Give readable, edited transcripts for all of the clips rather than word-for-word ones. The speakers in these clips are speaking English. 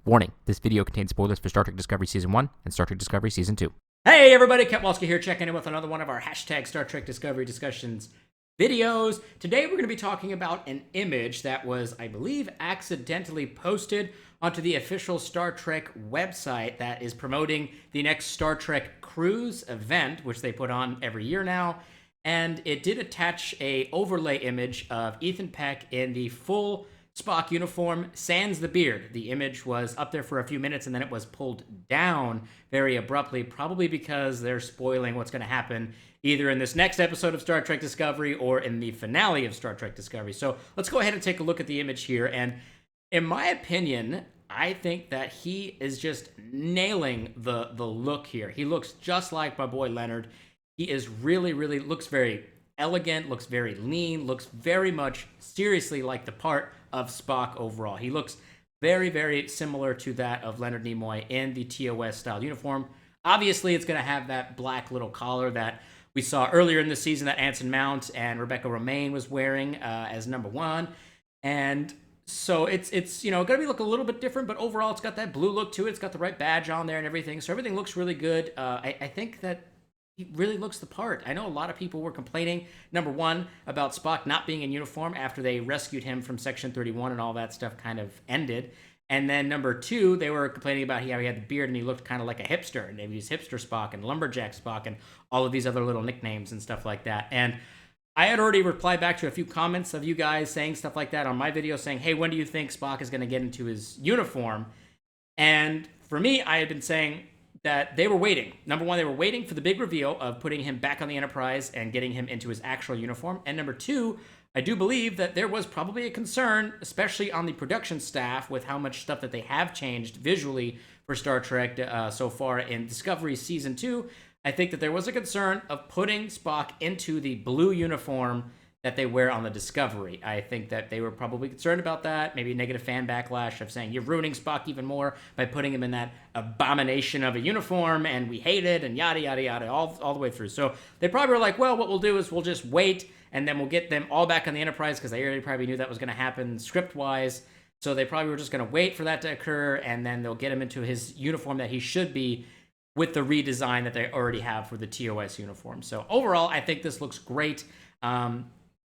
Warning, this video contains spoilers for Star Trek Discovery Season 1 and Star Trek Discovery Season 2. Hey everybody, Ket Walski here, checking in with another one of our hashtag Star Trek Discovery discussions videos. Today we're going to be talking about an image that was, I believe, accidentally posted onto the official Star Trek website that is promoting the next Star Trek cruise event, which they put on every year now. And it did attach a overlay image of Ethan Peck in the full Spock uniform, sans the beard. The image was up there for a few minutes and then it was pulled down very abruptly, probably because they're spoiling what's going to happen either in this next episode of Star Trek Discovery or in the finale of Star Trek Discovery. So let's go ahead and take a look at the image here. And in my opinion, I think that he is just nailing the look here. He looks just like my boy Leonard. He is really looks very elegant, looks very lean, looks very much seriously like the part of Spock overall. He looks very similar to that of Leonard Nimoy in the TOS style uniform. Obviously, it's going to have that black little collar that we saw earlier in the season that Anson Mount and Rebecca Romijn was wearing as number one. And so it's going to be look a little bit different, but overall it's got that blue look to it. It's got the right badge on there and everything. So everything looks really good. I think that he really looks the part. I know a lot of people were complaining, number one, about Spock not being in uniform after they rescued him from Section 31 and all that stuff kind of ended. And then number two, they were complaining about how he had the beard and he looked kind of like a hipster. And they used hipster Spock and lumberjack Spock and all of these other little nicknames and stuff like that. And I had already replied back to a few comments of you guys saying stuff like that on my video saying, hey, when do you think Spock is going to get into his uniform? And for me, I had been saying that they were waiting. Number one, they were waiting for the big reveal of putting him back on the Enterprise and getting him into his actual uniform. And number two, I do believe that there was probably a concern, especially on the production staff, with how much stuff that they have changed visually for Star Trek so far in Discovery Season 2. I think that there was a concern of putting Spock into the blue uniform that they wear on the Discovery. I think that they were probably concerned about that, maybe negative fan backlash of saying, you're ruining Spock even more by putting him in that abomination of a uniform, and we hate it, and yada, all the way through. So they probably were like, well, what we'll do is we'll just wait, and then we'll get them all back on the Enterprise, because they already probably knew that was going to happen script-wise. So they probably were just going to wait for that to occur, and then they'll get him into his uniform that he should be with the redesign that they already have for the TOS uniform. So overall, I think this looks great.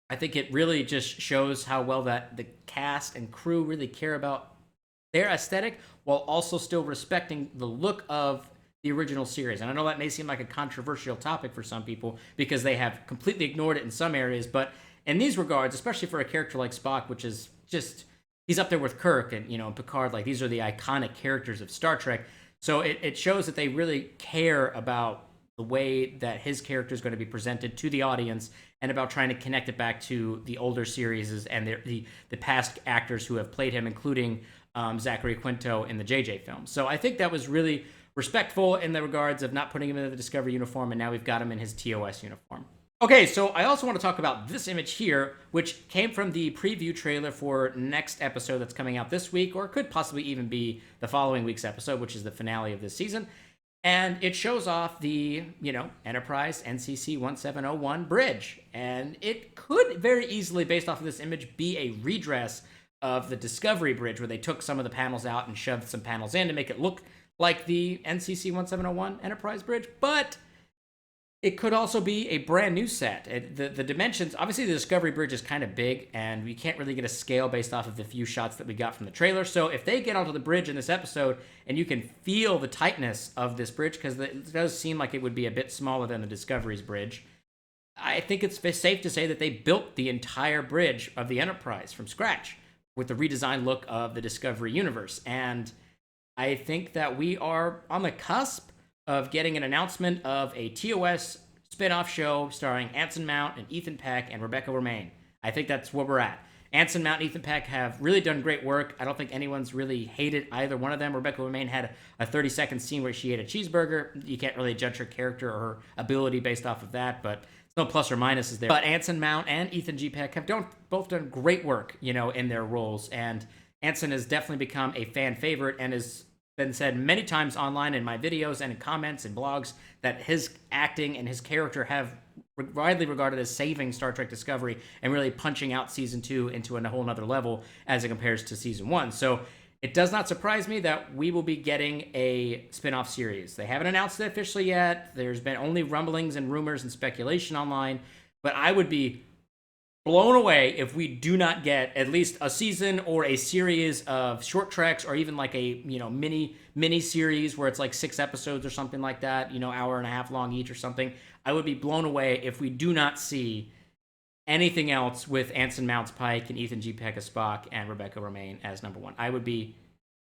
I think it really just shows how well that the cast and crew really care about their aesthetic while also still respecting the look of the original series. And I know that may seem like a controversial topic for some people because they have completely ignored it in some areas, but in these regards, especially for a character like Spock, which is just, he's up there with Kirk and, and Picard, like these are the iconic characters of Star Trek. So it shows that they really care about the way that his character is going to be presented to the audience and about trying to connect it back to the older series and the past actors who have played him, including Zachary Quinto in the JJ film. So I think that was really respectful in the regards of not putting him in the Discovery uniform, and now we've got him in his TOS uniform. Okay, so I also want to talk about this image here, which came from the preview trailer for next episode that's coming out this week, or could possibly even be the following week's episode, which is the finale of this season. And it shows off the, Enterprise NCC 1701 bridge. And it could very easily, based off of this image, be a redress of the Discovery bridge, where they took some of the panels out and shoved some panels in to make it look like the NCC 1701 Enterprise bridge. But it could also be a brand new set. The dimensions, obviously the Discovery bridge is kind of big, and we can't really get a scale based off of the few shots that we got from the trailer. So if they get onto the bridge in this episode, and you can feel the tightness of this bridge, because it does seem like it would be a bit smaller than the Discovery's bridge, I think it's safe to say that they built the entire bridge of the Enterprise from scratch with the redesigned look of the Discovery universe. And I think that we are on the cusp of getting an announcement of a TOS spin-off show starring Anson Mount and Ethan Peck and Rebecca Romijn. I think that's where we're at. Anson Mount and Ethan Peck have really done great work. I don't think anyone's really hated either one of them. Rebecca Romijn had a 30-second scene where she ate a cheeseburger. You can't really judge her character or her ability based off of that, but no plus or minuses there. But Anson Mount and Ethan G. Peck have both done great work, in their roles. And Anson has definitely become a fan favorite and has been said many times online in my videos and in comments and blogs that his acting and his character have widely regarded as saving Star Trek Discovery and really punching out Season 2 into a whole nother level as it compares to Season 1. So it does not surprise me that we will be getting a spin-off series. They haven't announced it officially yet. There's been only rumblings and rumors and speculation online, but I would be blown away if we do not get at least a season or a series of short treks, or even like a mini series where it's like 6 episodes or something like that, hour and a half long each or something. I would be blown away if we do not see anything else with Anson Mount's Pike and Ethan G. Peck as Spock and Rebecca Romijn as number 1. I would be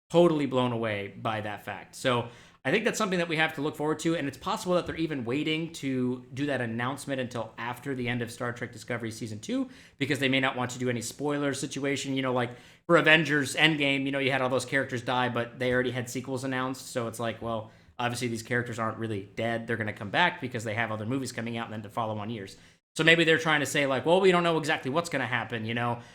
totally blown away by that fact. So I think that's something that we have to look forward to, and it's possible that they're even waiting to do that announcement until after the end of Star Trek Discovery Season 2, because they may not want to do any spoiler situation. Like for Avengers Endgame, you had all those characters die, but they already had sequels announced, so it's like, well, obviously these characters aren't really dead. They're going to come back because they have other movies coming out and then to follow on years. So maybe they're trying to say like, well, we don't know exactly what's going to happen,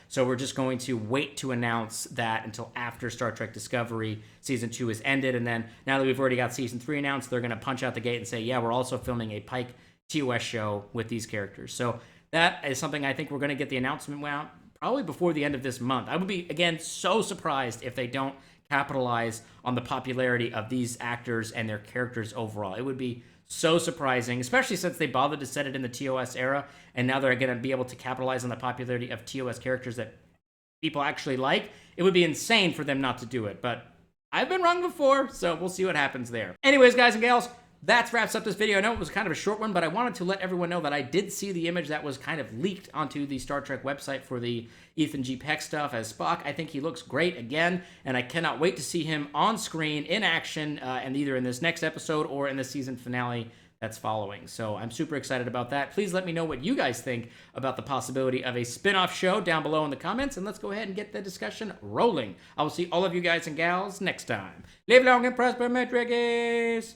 so we're just going to wait to announce that until after Star Trek Discovery Season 2 is ended. And then now that we've already got Season 3 announced, they're going to punch out the gate and say, yeah, we're also filming a Pike TOS show with these characters. So that is something I think we're going to get the announcement out probably before the end of this month. I would be, again, so surprised if they don't capitalize on the popularity of these actors and their characters overall. It would be so surprising, especially since they bothered to set it in the TOS era, and now they're going to be able to capitalize on the popularity of TOS characters that people actually like. It would be insane for them not to do it, but I've been wrong before, so we'll see what happens there. Anyways, guys and gals, that wraps up this video. I know it was kind of a short one, but I wanted to let everyone know that I did see the image that was kind of leaked onto the Star Trek website for the Ethan G. Peck stuff as Spock. I think he looks great again, and I cannot wait to see him on screen in action, and either in this next episode or in the season finale that's following. So I'm super excited about that. Please let me know what you guys think about the possibility of a spin-off show down below in the comments, and let's go ahead and get the discussion rolling. I will see all of you guys and gals next time. Live long and prosper, my Trekkies!